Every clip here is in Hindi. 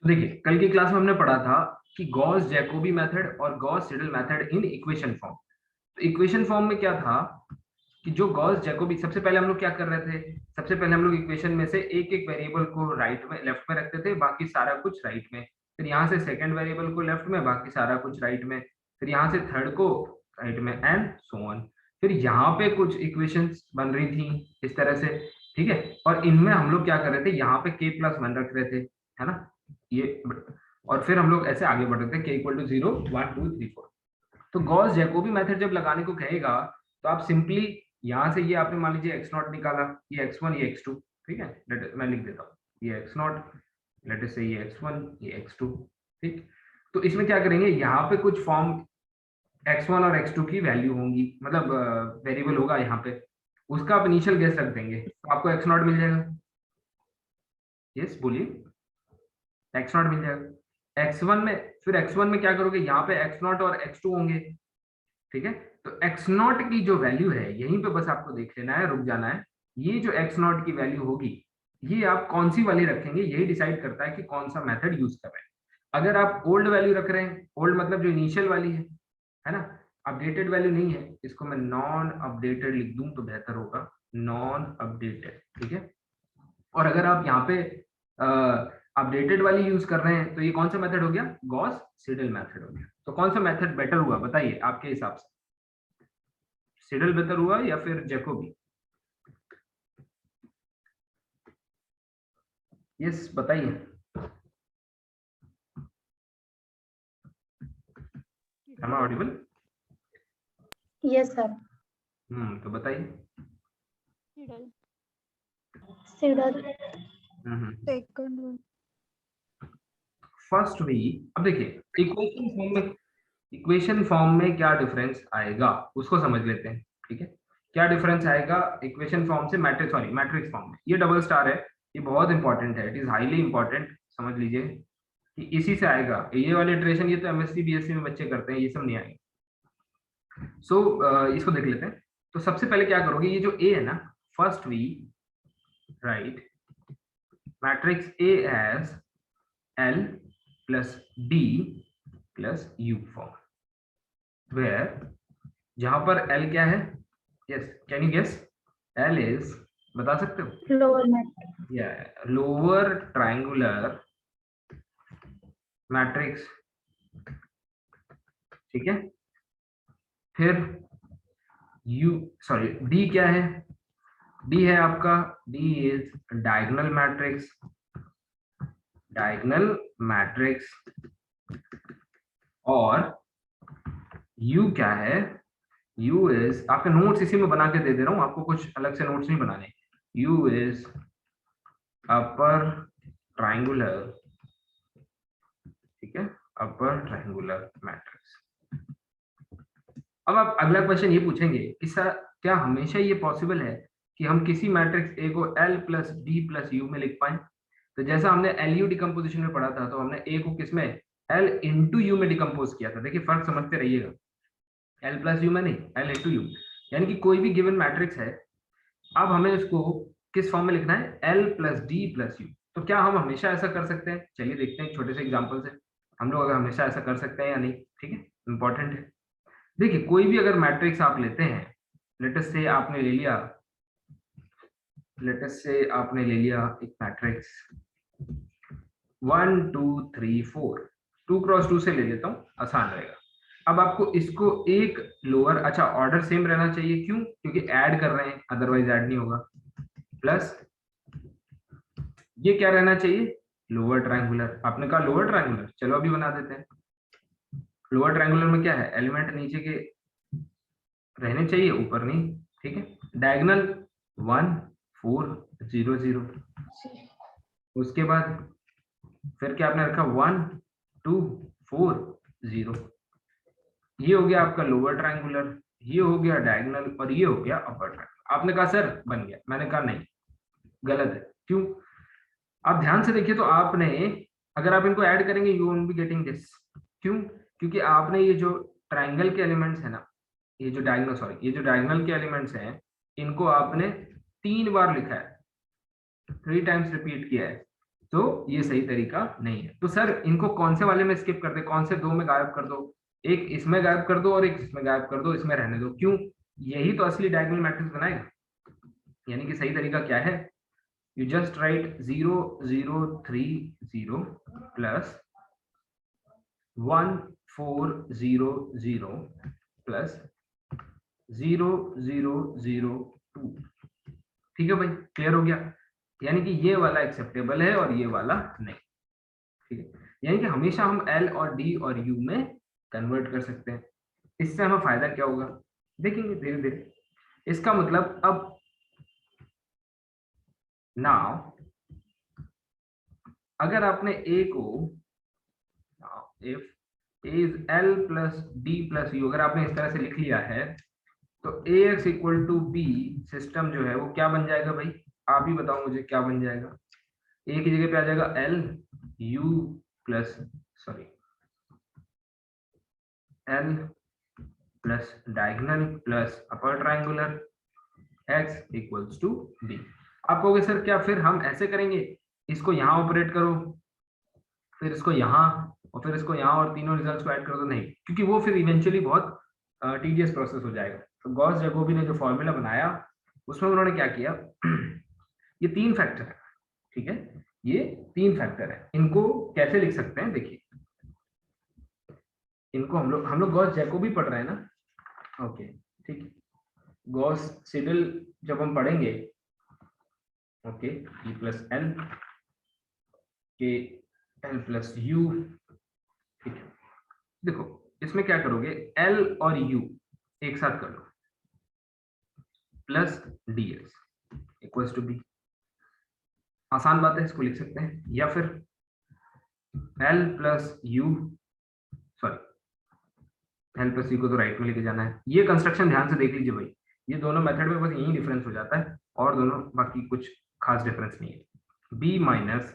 देखिए कल की क्लास में हमने पढ़ा था कि गॉस जैकोबी मेथड और Gauss Seidel method in equation form. तो इक्वेशन फॉर्म में क्या था कि जो गॉस जैकोबी, सबसे पहले हम लोग क्या कर रहे थे, सबसे पहले हम लोग इक्वेशन में से एक एक वेरिएबल को राइट में लेफ्ट में रखते थे, बाकी सारा कुछ राइट में। फिर यहाँ से सेकंड वेरिएबल को लेफ्ट में, बाकी सारा कुछ राइट में। फिर यहाँ से थर्ड को राइट में एंड सो ऑन। फिर यहाँ पे कुछ इक्वेशंस बन रही थी इस तरह से, ठीक है। और इनमें हम लोग क्या कर रहे थे, यहाँ पे k+1 रख रहे थे, है ना ये। और फिर हम लोग ऐसे आगे बढ़ रहे थे k = 0 1 2 3 4। तो गॉस जैकोबी मेथड जब लगाने को कहेगा तो आप सिंपली यहाँ से, ये आपने मान लीजिए x0 निकाला, ये x1 ये x2, ठीक है। मैं लिख देता हूँ, ये x0, लेट अस से ये x1 ये x2, ठीक। तो इसमें क्या करेंगे, यहाँ पे कुछ फॉर्म x1 और x2 की वैल्यू होंगी, मतलब वेरिएबल होगा यहाँ पे, उसका आप इनिशियल गेस रख देंगे तो आपको x0 मिल जाएगा। यस बोलिए, x0 मिल जाएगा। x1 में, फिर x1 में क्या करोगे, यहाँ पे x0 और x2 होंगे, ठीक है। तो x0 की जो वैल्यू है यहीं पे बस आपको देख लेना है, रुक जाना है। ये जो x0 की वैल्यू होगी, ये आप कौन सी वाली रखेंगे यही डिसाइड करता है कि कौन सा मेथड यूज कर रहे हैं। अगर आप ओल्ड वैल्यू रख रहे हैं, ओल्ड मतलब जो इनिशियल वाली है ना, अपडेटेड वैल्यू नहीं है, इसको मैं नॉन अपडेटेड लिख दूं तो बेहतर होगा, नॉन अपडेटेड, ठीक है। और अगर आप यहाँ पे अपडेटेड वाली यूज कर रहे हैं तो ये कौन सा मेथड हो गया, गॉस सिडल मेथड हो गया। तो कौन सा मेथड बेटर हुआ बताइए आपके हिसाब से, सिडल बेहतर हुआ या फिर जैकोबी? यस बताइए। Am I audible? Yes sir. तो बताइए। सिडल। Second one. फर्स्ट भी। अब देखिए इक्वेशन फॉर्म में क्या डिफरेंस आएगा उसको समझ लेते हैं, ठीक है। क्या डिफरेंस आएगा इक्वेशन फॉर्म से मैट्रिक्स फॉर्म में? ये डबल स्टार है, ये बहुत इंपॉर्टेंट है, इट इज हाईली इंपॉर्टेंट, समझ लीजिए कि इसी से आएगा ये वाले इटरेशन। ये तो एमएससी बीएससी में बच्चे करते हैं, ये सब नहीं आएंगे। सो इसको देख लेते हैं। तो सबसे पहले क्या करोगे, ये जो ए है ना, first we write matrix A as L plus D plus U form, where जहां पर L क्या है, yes can you guess, L is, बता सकते हो? Lower matrix. Lower triangular matrix, ठीक है। फिर D क्या है, D है आपका, D इज डायगोनल मैट्रिक्स। और U क्या है, U इज, आपके नोट्स इसी में बना के दे रहा हूं आपको, कुछ अलग से नोट्स नहीं बनाने। U इज अपर ट्रायंगुलर, ठीक है, अपर ट्रायंगुलर मैट्रिक्स। अब आप अगला क्वेश्चन ये पूछेंगे कि सर क्या हमेशा ये पॉसिबल है कि हम किसी मैट्रिक्स ए को L plus D plus U में लिख पाए? तो जैसा हमने LU डिकम्पोजिशन में पढ़ा था, तो हमने ए को किसमें, L into U में डिकम्पोज किया था। देखिए फर्क समझते रहिएगा, L plus U में नहीं, L into U। यानी कि कोई भी गिवन मैट्रिक्स है, अब हमें इसको किस फॉर्म में लिखना है, L plus D plus U। तो क्या हम हमेशा ऐसा कर सकते हैं? चलिए देखते हैं एक छोटे से एग्जांपल से, हम लोग अगर हमेशा ऐसा कर सकते हैं या नहीं, ठीक है, इंपॉर्टेंट है। देखिए कोई भी अगर मैट्रिक्स आप लेते हैं, लेट अस से आपने ले लिया एक मैट्रिक्स 1 2 3 4, 2 क्रॉस 2 से ले लेता हूँ, आसान रहेगा। अब आपको इसको एक लोअर, अच्छा ऑर्डर सेम रहना चाहिए, क्यों? क्योंकि ऐड कर रहे हैं, अदरवाइज ऐड नहीं होगा। प्लस ये क्या रहना चाहिए, लोअर ट्रायंगुलर। आपने कहा लोअर ट्रायंगुलर, चलो अभी बना देते हैं। लोअर ट्रायंगुलर में क्या है, एलिमेंट नीचे के रहने चाहिए, ऊपर नहीं, ठीक है। डायगोनल 1 4 0 0, उसके बाद फिर क्या आपने रखा 1 2 4 0। ये हो गया आपका लोअर ट्रायंगुलर, ये हो गया डायगोनल, और ये हो गया अपर ट्रायंगुलर। आपने कहा सर बन गया, मैंने कहा नहीं, गलत है। क्यों? आप ध्यान से देखिए तो आपने, अगर आप इनको ऐड करेंगे you won't be getting this. क्यों? क्योंकि आपने ये जो ट्रायंगल के एलिमेंट्स है ना, ये जो डायगोनल के एलिमेंट्स हैं, इनको आपने 3 बार लिखा है, 3 टाइम्स रिपीट किया है। तो ये सही तरीका नहीं है। तो सर इनको कौन से वाले में स्किप कर दे, कौन से दो में गायब कर दो, एक इसमें गायब कर दो और एक इसमें गायब कर दो, इसमें रहने दो। क्यों? यही तो असली डायगोनल मैट्रिक्स बनाएगा। यानी कि सही तरीका क्या है, you just right 0 0 3 0 plus 1 4 0 0 plus 0 0 0 2। ठीक है भाई, क्लियर हो गया? यानी कि ये वाला एक्सेप्टेबल है और ये वाला नहीं। ठीक है, यानी कि हमेशा हम L और D और U में कन्वर्ट कर सकते हैं। इससे हमें फायदा क्या होगा देखेंगे धीरे धीरे। इसका मतलब अब नाउ अगर आपने A को if A is L plus D plus U अगर आपने इस तरह से लिख लिया है तो AX equal to B system जो है वो क्या बन जाएगा भाई? आप ही बताओ मुझे क्या बन जाएगा। A की जगह पे आ जाएगा L U plus sorry L plus diagonal plus upper triangular x equals to b। आप कहोगे सर क्या फिर हम ऐसे करेंगे, इसको यहाँ ऑपरेट करो फिर इसको यहाँ और फिर इसको यहाँ और तीनों रिजल्ट्स को ऐड करो? तो नहीं, क्योंकि वो फिर इवेंचुअली बहुत टीडियस प्रोसेस हो जाएगा। तो गॉस जैकोबी ने जो फॉर्मूला बनाया उसमें उन्होंने क्या किया, ये तीन फैक्टर है, ठीक है, ये तीन फैक्टर है। इनको कैसे लिख सकते हैं देखिए, इनको हम लोग गॉस जैकोबी पढ़ रहे हैं ना, ओके ठीक है। गॉस सिडल जब हम पढ़ेंगे, ओके, ई प्लस एल के एल प्लस यू, ठीक है। देखो इसमें क्या करोगे, एल और यू एक साथ कर लो plus D X equals to B. आसान बात है, इसको लिख सकते हैं। या फिर L plus U, sorry L plus U को तो राइट में लेके जाना है। ये कंस्ट्रक्शन ध्यान से देख लीजिए भाई, ये दोनों मेथड में बस यही डिफरेंस हो जाता है और दोनों बाकी कुछ खास डिफरेंस नहीं है। B minus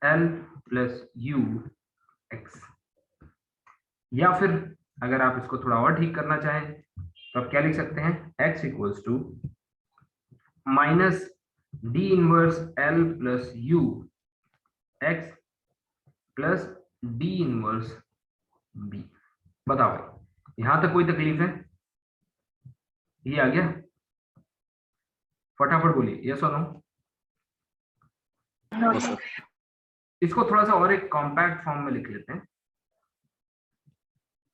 L plus you X. या फिर अगर आप इसको थोड़ा और ठीक करना चाहें तो आप क्या लिख सकते हैं, x equals to minus D inverse L plus you x plus D inverse B. बताओ यहां तक कोई तकलीफ है? ये आ गया? फटाफट बोलिए यस और नो। इसको थोड़ा सा और एक कॉम्पैक्ट फॉर्म में लिख लेते हैं,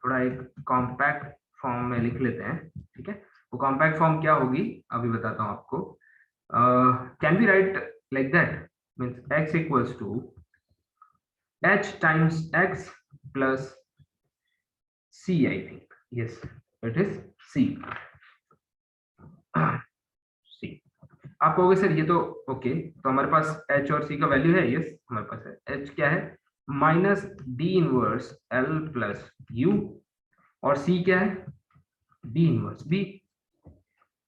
थोड़ा एक कॉम्पैक्ट फॉर्म में लिख लेते हैं, ठीक है। वो कॉम्पैक्ट फॉर्म क्या होगी अभी बताता हूं आपको। Can be write like that, means x equals to h times x plus c, I think yes it is c। c आप कहोगे सर ये तो ओके, तो हमारे पास h और c का वैल्यू है, यस हमारे पास है। h क्या है, minus D inverse l plus u, और c क्या है, d इनवर्स b।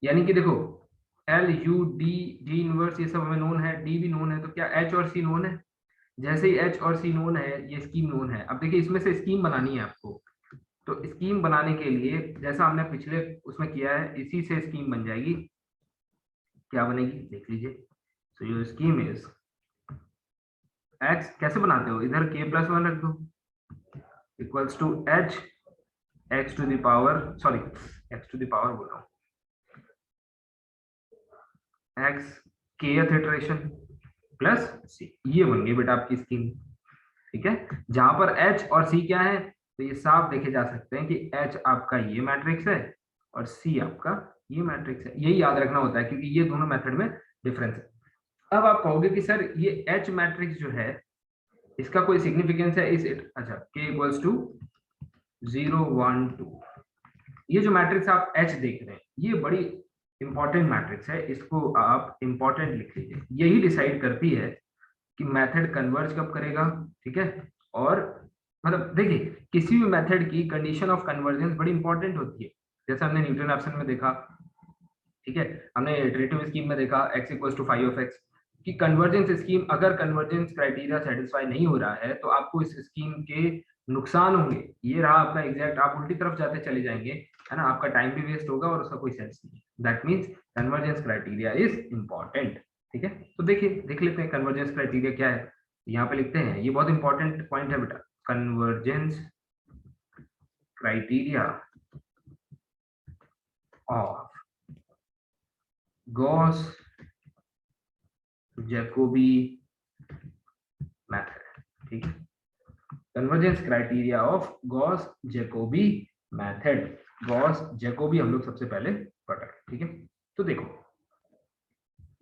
यानी कि देखो l u d d inverse ये सब हमें नोन है, d भी नोन है, तो क्या h और c नोन है? जैसे ही h और c नोन है ये स्कीम नोन है। अब देखिए इसमें से स्कीम बनानी है आपको, तो स्कीम बनाने के लिए जैसा हमने पिछले उसमें किया है इसी से स्कीम बन जाएगी। क्या बनेगी देख लीजिए। So your scheme is x कैसे बनाते हो, इधर k प्लस 1 रख दो equals to h x to the power, sorry x to the power बोल रहा हूँ, x kth iteration plus c। ये बन गई बेटा आपकी स्कीम, ठीक है। जहां पर h और c क्या है, तो ये साफ देखे जा सकते हैं कि h आपका ये मैट्रिक्स है और c आपका ये मैट्रिक्स है। यही याद रखना होता है क्योंकि ये दोनों मेथड में डिफरेंस है। अब आप कहोगे कि सर ये h मैट्रिक्स जो है इसका कोई सिग्निफिकेंस है इस, अच्छा k इक्वल्स टू 0 1 2, ये जो मैट्रिक्स आप h देख रहे हैं ये बड़ी इंपॉर्टेंट मैट्रिक्स है, इसको आप इंपॉर्टेंट लिख लीजिए। यही डिसाइड करती है कि मेथड कन्वर्ज कब करेगा, ठीक है। और मतलब देखिए किसी भी मेथड की कंडीशन ऑफ कन्वर्जेंस बड़ी इंपॉर्टेंट होती है, जैसे हमने न्यूटन रैप्सन में देखा, ठीक है, हमने इटरेटिव स्कीम में देखा x equals to phi of x कि कन्वर्जेंस स्कीम, अगर कन्वर्जेंस क्राइटेरिया सेटिस्फाई नहीं हो रहा है तो आपको इस स्कीम के नुकसान होंगे। ये रहा आपका एग्जैक्ट, आप उल्टी तरफ जाते चले जाएंगे, है ना, आपका टाइम भी वेस्ट होगा और उसका कोई सेंस नहीं। That means convergence criteria is important, ठीक है। तो तो देखिए देख लेते हैं कन्वर्जेंस क्राइटेरिया क्या है। यहाँ पे लिखते हैं, ये बहुत इंपॉर्टेंट पॉइंट है बेटा, convergence criteria of Gauss Jacobi method. ठीक है, convergence criteria of Gauss Jacobi method. Gauss Jacobi हम लोग सबसे पहले पढ़ रहे हैं। ठीक है, तो देखो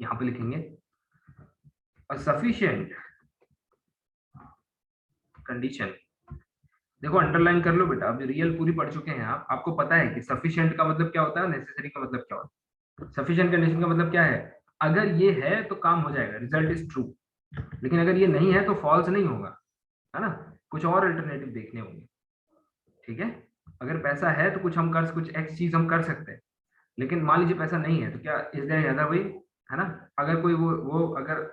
यहां पे लिखेंगे अ सफिशिएंट कंडीशन। देखो अंडरलाइन कर लो बेटा, अब रियल पूरी पढ़ चुके हैं आप, आपको पता है कि सफिशिएंट का मतलब क्या होता है, नेसेसरी का मतलब क्या होता है। सफिशिएंट कंडीशन का मतलब क्या है, अगर ये है तो काम हो जाएगा, रिजल्ट इज ट्रू, लेकिन अगर ये नहीं है तो फॉल्स नहीं होगा, है ना, कुछ और अल्टरनेटिव देखने होंगे। ठीक है, अगर पैसा है तो कुछ हम कर, कुछ एक्स चीज हम कर सकते हैं, लेकिन मान लीजिए पैसा नहीं है तो क्या इज देयर अदर वे, है ना। अगर कोई वो अगर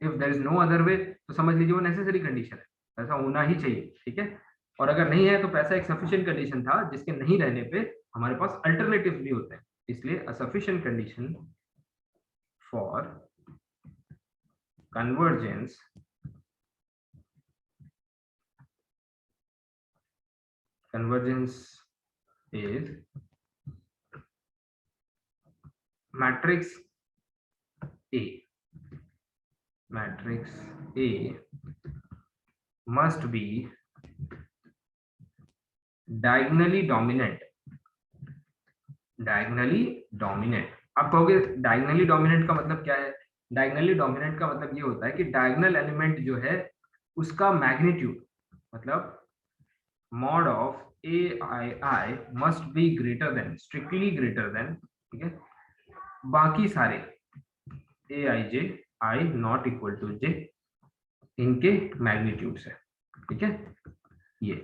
if there is no other way तो समझ लीजिए वो नेसेसरी कंडीशन है, पैसा होना ही चाहिए। ठीक है, और अगर नहीं है तो पैसा एक सफिशिएंट कंडीशन था जिसके नहीं रहने पे हमारे पास अल्टरनेटिव भी होते हैं, इसलिए a sufficient condition for convergence is matrix A. Matrix A must be diagonally dominant. Diagonally dominant. आप कहोगे diagonally dominant का मतलब क्या है? Diagonally dominant का मतलब ये होता है कि diagonal element जो है उसका magnitude मतलब mod of AII must be greater than, strictly greater than, ठीक है, बाकी सारे AIJ I not equal to J इनके मैग्नीट्यूड से। ठीक है, ये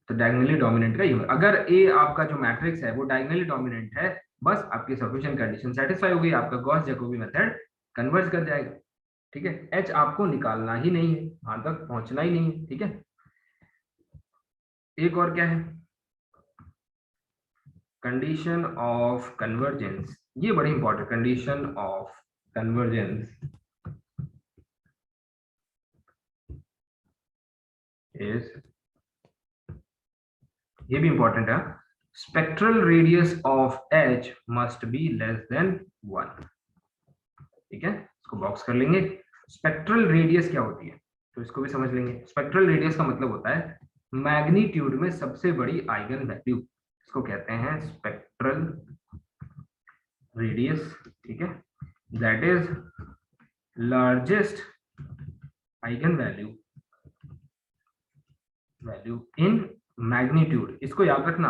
तो डायगोनली डोमिनेंट का ये, अगर A आपका जो मैट्रिक्स है वो डायगोनली डोमिनेंट है, बस आपकी सफिशिएंट कंडीशन सेटिस्फाई हो गई, आपका गॉस जैकोबी मेथड कन्वर्ज कर जाएगा। ठीक है, H आपको निकालना ही नहीं है, वहां तक पहुंचना ही नहीं है। ठीक है, एक और क्या है, कंडीशन ऑफ कन्वर्जेंस, ये बड़ी important, condition of convergence is, ये भी इंपॉर्टेंट है, spectral radius of H must be less than 1। ठीक है, इसको बॉक्स कर लेंगे। स्पेक्ट्रल रेडियस क्या होती है तो इसको भी समझ लेंगे। स्पेक्ट्रल रेडियस का मतलब होता है मैग्नीट्यूड में सबसे बड़ी आइगन वैल्यू, इसको कहते हैं स्पेक्ट्रल रेडियस। ठीक है, that is largest eigen value in magnitude. इसको याद रखना,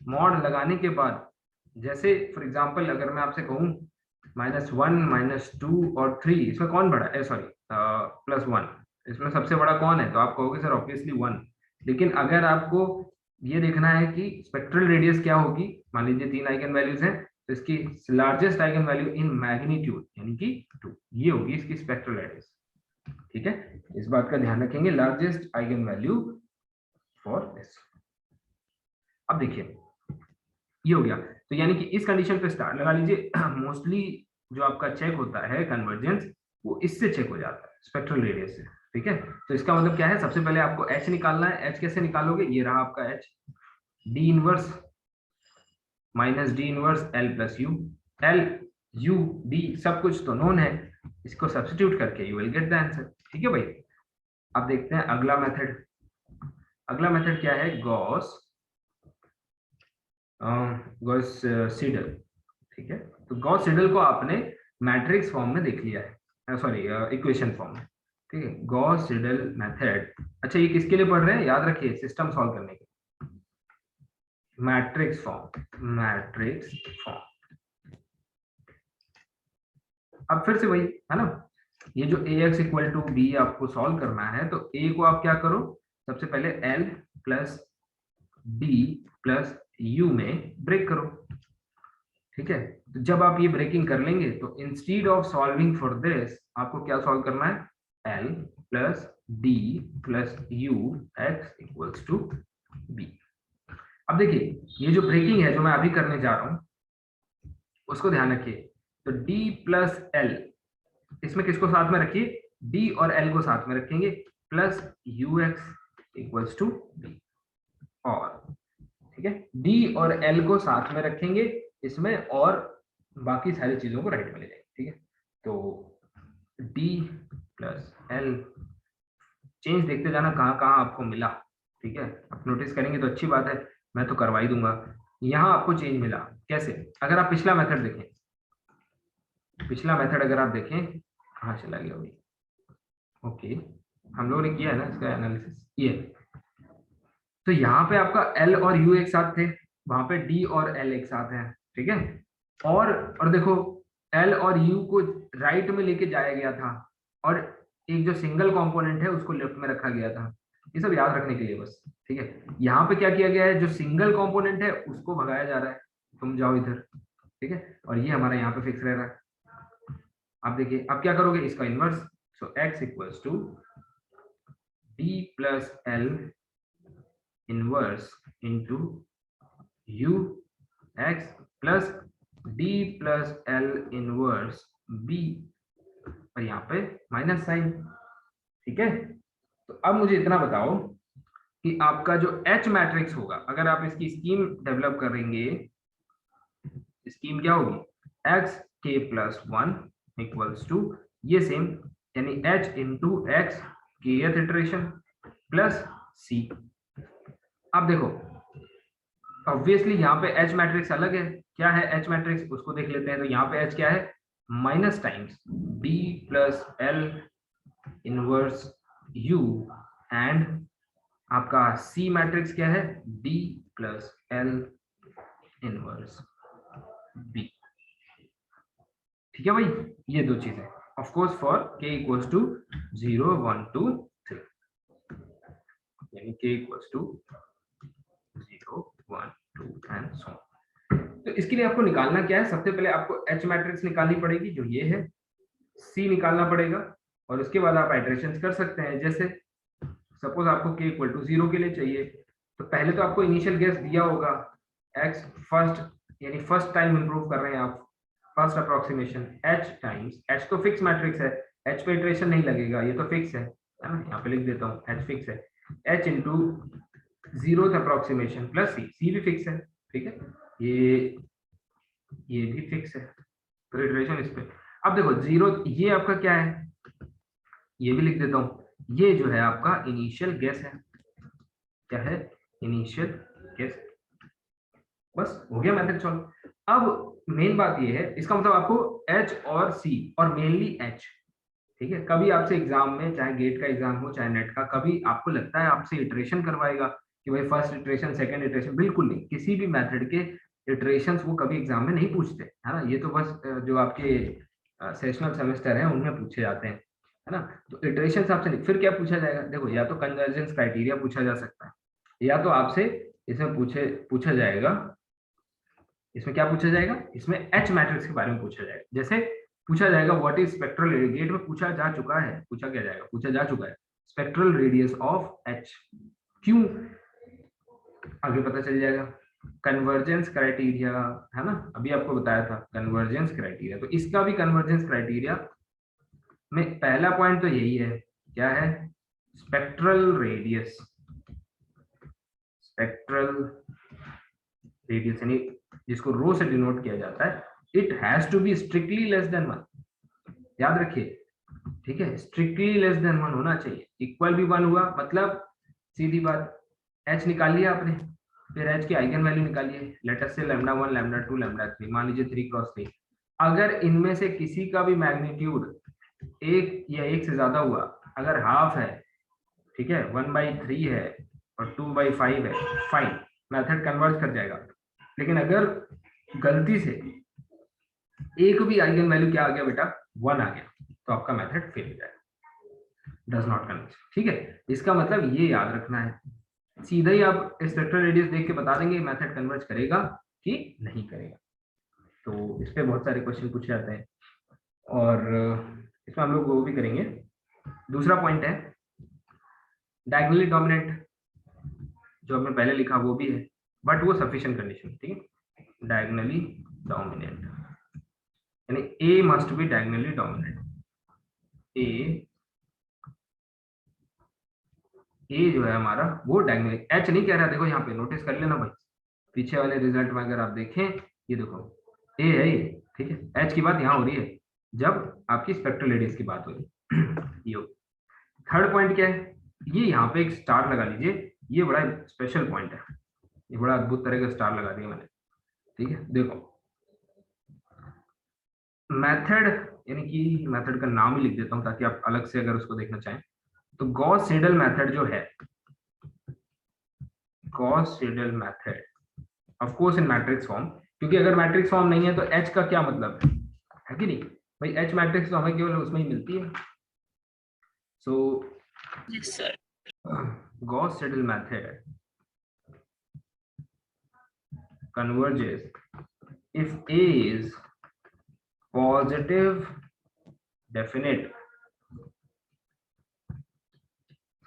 मॉड लगाने के बाद, जैसे फॉर एग्जांपल अगर मैं आपसे कहूं -1, -2 और 3, इसमें कौन बड़ा है, सॉरी +1, इसमें सबसे बड़ा कौन है, तो आप कहोगे सर ऑब्वियसली 1। लेकिन अगर आपको ये देखना है कि स्पेक्ट्रल रेडियस क्या होगी, मान लीजिए 3 आइगन वैल्यूज हैं तो इसकी largest eigen value in magnitude यानी कि 2, ये होगी इसकी स्पेक्ट्रल रेडियस। ठीक है, इस बात का ध्यान रखेंगे, largest eigen value for this. अब देखिए ये हो गया, तो यानी कि इस कंडीशन पे स्टार लगा लीजिए। मोस्टली जो आपका चेक होता है कन्वर्जेंस वो इससे चेक हो जाता है, स्पेक्ट्रल रेडियस से। ठीक है, तो इसका मतलब क्या है, सबसे पहले आपको H निकालना है। H कैसे निकालोगे, ये रहा आपका H, D inverse minus D inverse L plus U, L U D सब कुछ तो नोन है, इसको सब्स्टिट्यूट करके you will get the answer. ठीक है भाई, अब देखते हैं अगला मेथड। अगला मेथड क्या है, गॉस सीडल। ठीक है, तो गॉस सीडल को आपने मैट्रिक्स फॉर्म में देख लिया है, सॉरी इक्वेशन फॉर्म में। ठीक है, गॉस सीडल मेथड, अच्छा ये किसके लिए पढ़ रहे हैं, याद रखिए सिस्टम सॉल्व करने के, मैट्रिक्स फॉर्म। अब फिर से वही है ना, ये जो Ax इक्वल टू बी आपको सॉल्व करना है, तो A को आप क्या करो, सबसे पहले L plus D plus U में ब्रेक करो। ठीक है, तो जब आप ये ब्रेकिंग कर लेंगे तो instead of solving for this आपको क्या सॉल्व करना है, L plus D plus U x equals to B। अब देखिए ये जो ब्रेकिंग है जो मैं अभी करने जा रहा हूं उसको ध्यान रखिए, तो D प्लस L इसमें किसको साथ में रखिए, डी और एल को साथ में रखेंगे, plus you x equals to b, और ठीक है डी और एल को साथ में रखेंगे इसमें, और बाकी सारी चीजों को राइट में ले जाएंगे। ठीक है, तो डी प्लस एल, चेंज देखते जाना कहाँ कहाँ आपको मिला। ठीक है, आप नोटिस करेंगे तो अच्छी बात है, मैं तो करवा ही दूंगा। यहाँ आपको चेंज मिला कैसे, अगर आप पिछला मेथड देखें, पिछला मेथड अगर आप देखें, कहाँ चला गया भाई, ओके हम लोगों ने किया है ना इसका एनालिसिस, ये तो यहाँ पे आपका एल और यू एक साथ थे, वहां पे डी और एल एक साथ हैं। ठीक है, और देखो एल और यू को राइट में लेके जाया गया था, और एक जो सिंगल कंपोनेंट है उसको लेफ्ट में रखा गया था। ये सब याद रखने के लिए बस। ठीक है, यहाँ पे क्या किया गया है, जो सिंगल कंपोनेंट है उसको भगाया जा रहा है, तुम जाओ इधर। ठीक है, और ये हमारा यहाँ पे फिक्स रह रहा है। आप देखिए अब क्या करोगे, इसका inverse, so x equals to d plus l inverse into u x plus d plus l inverse b, और यहाँ पे माइनस साइन। ठीक है, तो अब मुझे इतना बताओ कि आपका जो H मैट्रिक्स होगा, अगर आप इसकी स्कीम डेवलप करेंगे, स्कीम क्या होगी, x k plus 1 equals to ये सेम, यानी h into x kth iteration plus c। अब देखो ऑब्वियसली यहाँ पे H मैट्रिक्स अलग है, क्या है H मैट्रिक्स उसको देख लेते हैं। तो यहाँ पे H क्या है, minus times d plus l inverse u, and आपका C मैट्रिक्स क्या है, d plus l inverse b। ठीक है भाई, ये दो चीजें of course for k equals to 0 1 2 3, यानी k equals to 0 1 2 and so. तो इसके लिए आपको निकालना क्या है, सबसे पहले आपको H मैट्रिक्स निकालनी पड़ेगी जो ये है, C निकालना पड़ेगा, और उसके बाद आप आइटरेशंस कर सकते हैं। जैसे सपोज आपको k इक्वल टू 0 के लिए चाहिए, तो पहले तो आपको इनिशियल गेस दिया होगा x फर्स्ट, यानी फर्स्ट टाइम इंप्रूव कर रहे हैं आप, first approximation h times, h तो फिक्स मैट्रिक्स है, h पे इटरेशन नहीं लगेगा, ये तो फिक्स है ना, यहाँ पे लिख देता हूँ h फिक्स है, h into 0th approximation plus c भी फिक्स है। ठीक है, ये भी फिक्स है, तो इटरेशन इस पे। अब देखो 0 ये आपका क्या है, ये भी लिख देता हूँ, ये जो है आपका इनिशियल गेस है, क्या है, इनिशियल गेस। बस हो गया मेथड सॉल्व। अब मेन बात ये है, इसका मतलब आपको H और C, और मेनली H। ठीक है, कभी आपसे एग्जाम में, चाहे गेट का एग्जाम हो चाहे नेट का, कभी आपको लगता है आपसे इटरेशन करवाएगा कि भाई फर्स्ट इटरेशन सेकंड इटरेशन, बिल्कुल नहीं, किसी भी मेथड के इटरेशंस वो कभी एग्जाम में नहीं पूछते, है ना, ये तो बस जो आपके सेशनल सेमेस्टर है उनमें पूछे जाते हैं, है ना। तो इटरेशन आपसे नहीं, फिर क्या पूछा जाएगा, देखो या तो कन्वर्जेंस क्राइटेरिया पूछा जा सकता है, या तो आपसे इसमें पूछा जाएगा, इसमें क्या पूछा जाएगा, इसमें H मैट्रिक्स के बारे में पूछा जाएगा। जैसे पूछा जाएगा what is spectral radius, gate में पूछा जा चुका है, पूछा क्या जाएगा, पूछा जा चुका है स्पेक्ट्रल रेडियस ऑफ H, क्यों, आगे पता चल जाएगा। कन्वर्जेंस क्राइटेरिया, है ना, अभी आपको बताया था कन्वर्जेंस क्राइटेरिया, तो इसका भी कन्वर्जेंस क्राइटेरिया में पहला पॉइंट तो यही है, क्या है, स्पेक्ट्रल रेडियस, स्पेक्ट्रल रेडियस यानी जिसको रो से डिनोट किया जाता है, it has to be strictly less than 1, याद रखिए। ठीक है, स्ट्रिक्टली लेस देन 1 होना चाहिए, इक्वल भी 1 हुआ मतलब सीधी बात, H निकाल लिया आपने, फिर H की आइगन वैल्यू निकालिए, लेट अस से लैम्डा 1 लैम्डा 2 लैम्डा 3, मान लीजिए 3 क्रॉस 3, अगर इनमें से किसी का भी मैग्नीट्यूड 1 या 1 से ज्यादा हुआ, अगर हाफ है, ठीक है, 1/3 है और 2/5 है, फाइन, मेथड कन्वर्ज कर जाएगा। लेकिन अगर गलती से एक भी आइगन वैल्यू क्या आ गया बेटा, 1 आ गया, तो आपका मेथड फेल हो जाएगा, डज नॉट कन्वर्ज। ठीक है, इसका मतलब ये याद रखना है, सीधा ही आप स्पेक्ट्रल रेडियस देख के बता देंगे मेथड कन्वर्ज करेगा कि नहीं करेगा। तो इस पे बहुत सारे क्वेश्चन पूछे जाते हैं, और इसमें हम लोग वो भी करेंगे। दूसरा पॉइंट है डायगोनली डोमिनेंट, जो हमने पहले लिखा वो भी है, बट वो सफिशिएंट कंडीशन। ठीक है, डायगोनली डोमिनेंट यानी A must be diagonally dominant, ए जो है हमारा वो डायगोनल, एच नहीं कह रहा, देखो यहाँ पे नोटिस कर लेना भाई, पीछे वाले रिजल्ट में अगर आप देखें, ये देखो ए है ये, ठीक है। एच की बात यहाँ हो रही है जब आपकी स्पेक्ट्रल रेडियस की बात हो रही है। ये थर्ड पॉइंट क्या है, ये यहाँ पे एक स्टार लगा लीजिए, ये बड़ा स्पेशल पॉइंट है, ये बड़ा अद्भुत तरह का स्टार लगा दिया मैंने, ठीक है। देखो मेथड, यानी कि मेथड का नाम ही लिख देता हूं ताकि आप अलग से अगर उसको देखना चाहें, तो गॉस सीडल मेथड जो है, Gauss Seidel method of course in matrix form, क्योंकि अगर मैट्रिक्स फॉर्म नहीं है तो एच का क्या मतलब है कि नहीं भाई, एच मैट्रिक्स तो हमें केवल उसमें ही मिलती है। So yes sir, Gauss Seidel method converges if A is positive definite,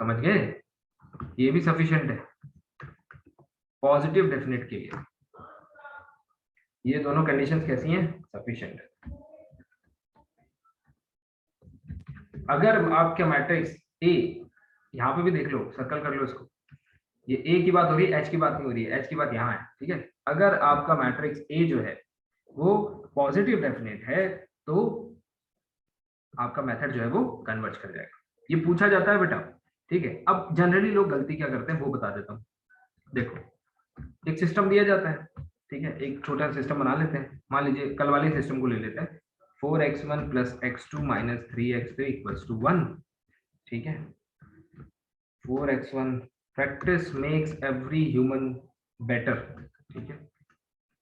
समझ गए, ये भी सफिशिएंट है पॉजिटिव डेफिनेट के लिए, ये दोनों कंडीशंस कैसी हैं, सफिशिएंट है। अगर आपका मैट्रिक्स ए, यहाँ पे भी देख लो, सर्कल कर लो इसको, ये ए की बात हो रही है, एच की बात नहीं हो रही है, एच की बात यहाँ है, ठीक है। अगर आपका मैट्रिक्स ए जो है वो पॉजिटिव डेफिनेट है तो आपका मेथड जो है वो कन्वर्ज कर जाएगा, ये पूछा जाता है बेटा, ठीक है। अब जनरली लोग गलती क्या करते हैं वो बता देता हूँ। देखो एक सिस्टम दिया जाता है, ठीक है, एक छोटा सिस्टम बना लेते हैं, मान लीजिए कल वाले सिस्टम को ले लेते हैं, 4x1 + x2 - 3x3 = 1, ठीक है। 4x1, practice makes every human better, ठीक है,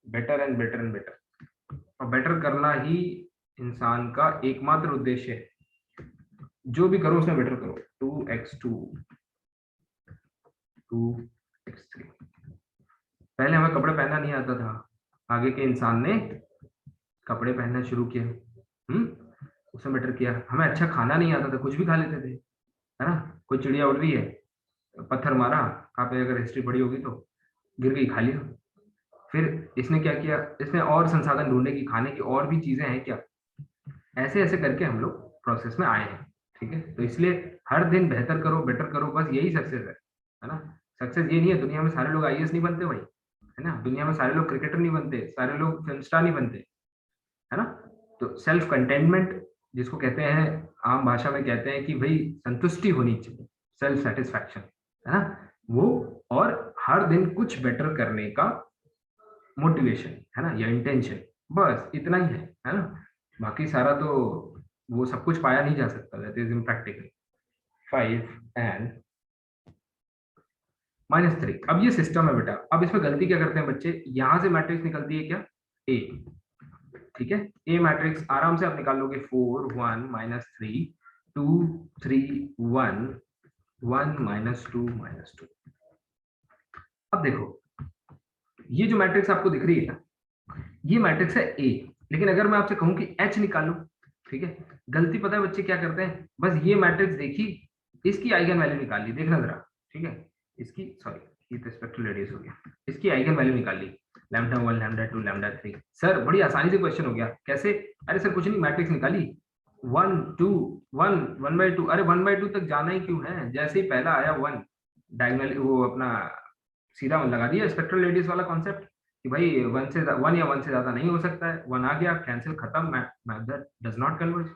better and better and better, और बेटर करना ही इंसान का एकमात्र उद्देश्य है, जो भी करो उसमें बेटर करो। 2x2 2x3, पहले हमें कपड़े पहनना नहीं आता था, आगे के इंसान ने कपड़े पहनना शुरू किया, उसमें बेटर किया। हमें अच्छा खाना नहीं आता था, कुछ भी खा लेते थे, है ना, कोई चिड़िया उड़ रही है, पत्थर मारा, आपने अगर हिस्ट्री पढ़ी होगी तो, गिर गई, खा लिया। फिर इसने क्या किया, इसने और संसाधन ढूंढे कि खाने की और भी चीजें हैं क्या, ऐसे ऐसे करके हम लोग प्रोसेस में आए हैं, ठीक है। तो इसलिए हर दिन बेहतर करो, बेटर करो, बस यही सक्सेस है ना। सक्सेस ये नहीं है, दुनिया में सारे लोग आईएएस नहीं बनते भाई, है ना, दुनिया में सारे लोग क्रिकेटर नहीं बनते, सारे लोग फिल्म स्टार नहीं बनते, है ना। तो सेल्फ कंटेनमेंट जिसको कहते हैं, आम भाषा में कहते हैं कि भाई संतुष्टि होनी चाहिए, सेल्फ सेटिस्फैक्शन, है ना वो, और हर दिन कुछ बेटर करने का मोटिवेशन, है ना, या इंटेंशन, बस इतना ही है ना। बाकी सारा तो वो सब कुछ पाया नहीं जा सकता, दैट इज इम्प्रैक्टिकल। 5 and -3, अब ये सिस्टम है बेटा, अब इसमें गलती क्या करते हैं बच्चे, यहां से मैट्रिक्स निकलती है क्या, ए, ठीक है, ए मैट्रिक्स आराम से आप निकाल लोगे, 4 1 -3 2 3 1 1 -2 -2। अब देखो ये जो मैट्रिक्स आपको दिख रही है ना, ये मैट्रिक्स है ए, लेकिन अगर मैं आपसे कहूं कि एच निकालो, ठीक है, गलती पता है बच्चे क्या करते हैं, बस ये मैट्रिक्स देखी, इसकी आइगन वैल्यू निकाल ली, देखना जरा, ठीक है, इसकी, सॉरी ये तो स्पेक्ट्रल रेडियस हो गया, इसकी आइगन वैल्यू निकाल ली, λ1 λ2 λ3। सर बड़ी आसानी से क्वेश्चन हो गया, कैसे, अरे सर कुछ नहीं, मैट्रिक्स निकाली 1 2 1 1/2, अरे 1/2 तक जाना ही क्यों है, जैसे ही पहला आया 1 डायगोनल, वो अपना सीधा 1 लगा दिया, स्पेक्ट्रल रेडियस वाला कॉन्सेप्ट कि भाई 1 या 1 से ज्यादा नहीं हो सकता है, 1 आ गया, कैंसिल, खत्म, मेथड डज नॉट कन्वर्ज,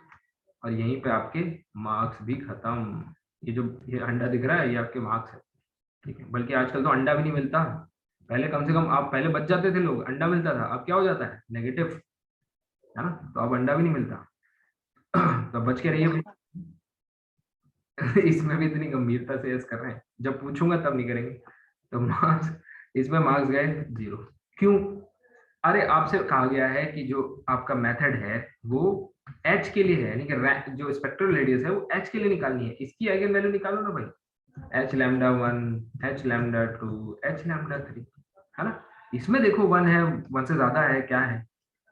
और यहीं पे आपके मार्क्स भी खत्म। ये जो ये अंडा दिख रहा है ये आपके मार्क्स है, ठीक है। बल्कि आजकल तो अंडा भी नहीं मिलता, पहले कम से कम आप पहले बच जाते थे लोग, अंडा मिलता था, अब क्या हो जाता है, नेगेटिव, है ना, तो अब अंडा भी नहीं मिलता, तो बच के रहिए भाई। इसमें भी इतनी गंभीरता से यस कर रहे हैं, जब पूछूंगा तब नहीं करेंगे, तो मार्क्स, इसमें मार्क्स गए 0, क्यों, अरे आपसे कहा गया है कि जो आपका मेथड है वो एच के लिए है, यानी कि जो स्पेक्ट्रल रेडियस है वो एच के लिए निकालनी है, इसकी आइगन वैल्यू निकालो ना भाई, h λ1 h λ2 h λ3, है ना। इसमें देखो 1 है, 1 से ज्यादा है, क्या है,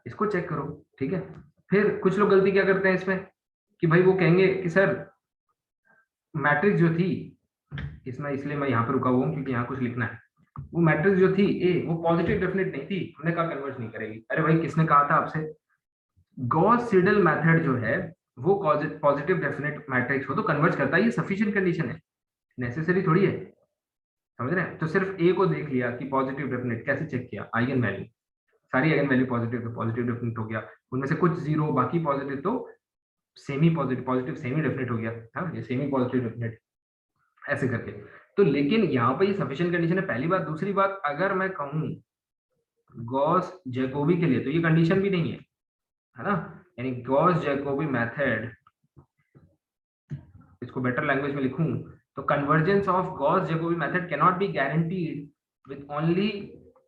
इसको चेक करो, ठीक है। फिर कुछ लोग गलती क्या करते हैं इसमें कि भाई वो कहेंगे कि सर मैट्रिक्स जो थी इसमें, इसलिए मैं यहाँ पर रुका हुआ हूँ क्योंकि यहाँ कुछ लिखना है, वो मैट्रिक्स जो थी ए वो पॉजिटिव डेफिनेट नहीं थी, हमने कहा कन्वर्ज नहीं करेगी। अरे भाई किसने कहा था आपसे, गॉस सीडल मेथड जो है वो पॉजिटिव डेफिनेट मैट्रिक्स हो तो कन्वर्ज करता है, ये सफिशिएंट कंडीशन है, नेसेसरी थोड़ी है, समझ रहे हैं। तो सिर्फ ए को देख लिया कि पॉजिटिव डेफिनेट, कैसे चेक किया, आइगन वैल्यू, सारी आइगन वैल्यू पॉजिटिव, तो पॉजिटिव डेफिनेट हो गया, उनमें से कुछ जीरो बाकी पॉजिटिव, तो semi positive, positive semi definite हो गया, हाँ ये सेमी पॉजिटिव डेफिनेट, ऐसे करके। तो लेकिन यहाँ पे ये सफिशिएंट कंडीशन है, पहली बात। दूसरी बात, अगर मैं कहूँ गॉस जैकोबी के लिए तो ये कंडीशन भी नहीं है ना, यानी गॉस जैकोबी मेथड, इसको बेटर लैंग्वेज में लिखूं तो convergence of Gauss Jacobi method can not be guaranteed with only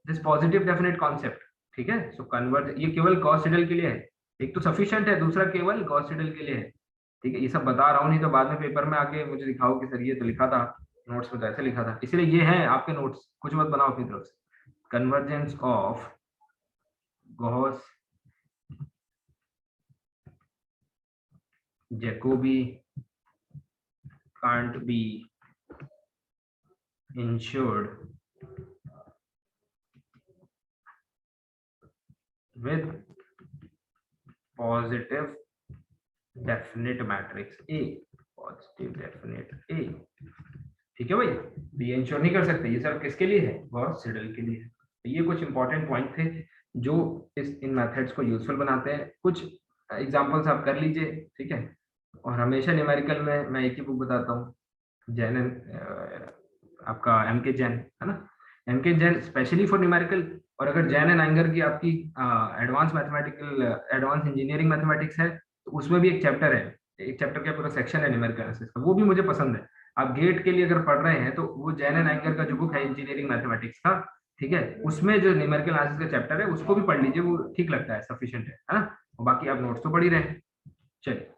this positive definite concept, ठीक है। सो कन्वर्ज, ये केवल गॉस सिडल के लिए है, एक तो सफिशिएंट है, दूसरा केवल गॉस सिडल के लिए है, ठीक है। ये सब बता रहा हूँ, नहीं तो बाद में पेपर में आके मुझे दिखाओ कि सर ये तो लिखा था नोट्स में, तो ऐसे लिखा था, इसलिए ये है आपके नोट्स, कुछ मत बनाओ अपनी तरफ से। Convergence of Gauss Jacobi can't be ensured with positive definite matrix A, positive definite A, ठीक है भाई। तो ये इंश्योर नहीं कर सकते, ये सिर्फ किसके लिए है, गॉस सिडल के लिए। तो ये कुछ इंपॉर्टेंट पॉइंट थे जो इन मेथड्स को यूजफुल बनाते हैं। कुछ एग्जांपल्स आप कर लीजिए, ठीक है। और हमेशा न्यूमेरिकल में मैं एक ही बुक बताता हूँ, जैन आपका एमके जैन, है ना, M K Jain specially for numerical. और अगर जैन एंड एंगर की आपकी advance mathematical, advance engineering mathematics है, तो उसमें भी एक चैप्टर है, एक चैप्टर का पूरा सेक्शन है न्यूमेरिकल एनालिसिस का, वो भी मुझे पसंद है। आप गेट के लिए अगर पढ़ रहे हैं तो वो जैन एंड एंगर का जो बुक है इंजीनियरिंग मैथमेटिक्स का, ठीक है, उसमें जो न्यूमेरिकल एनालिसिस का चैप्टर है उसको भी पढ़ लीजिए, वो ठीक लगता है, सफिशिएंट है ना। और बाकी आप नोट्स तो पढ़ ही रहे हैं, चलिए।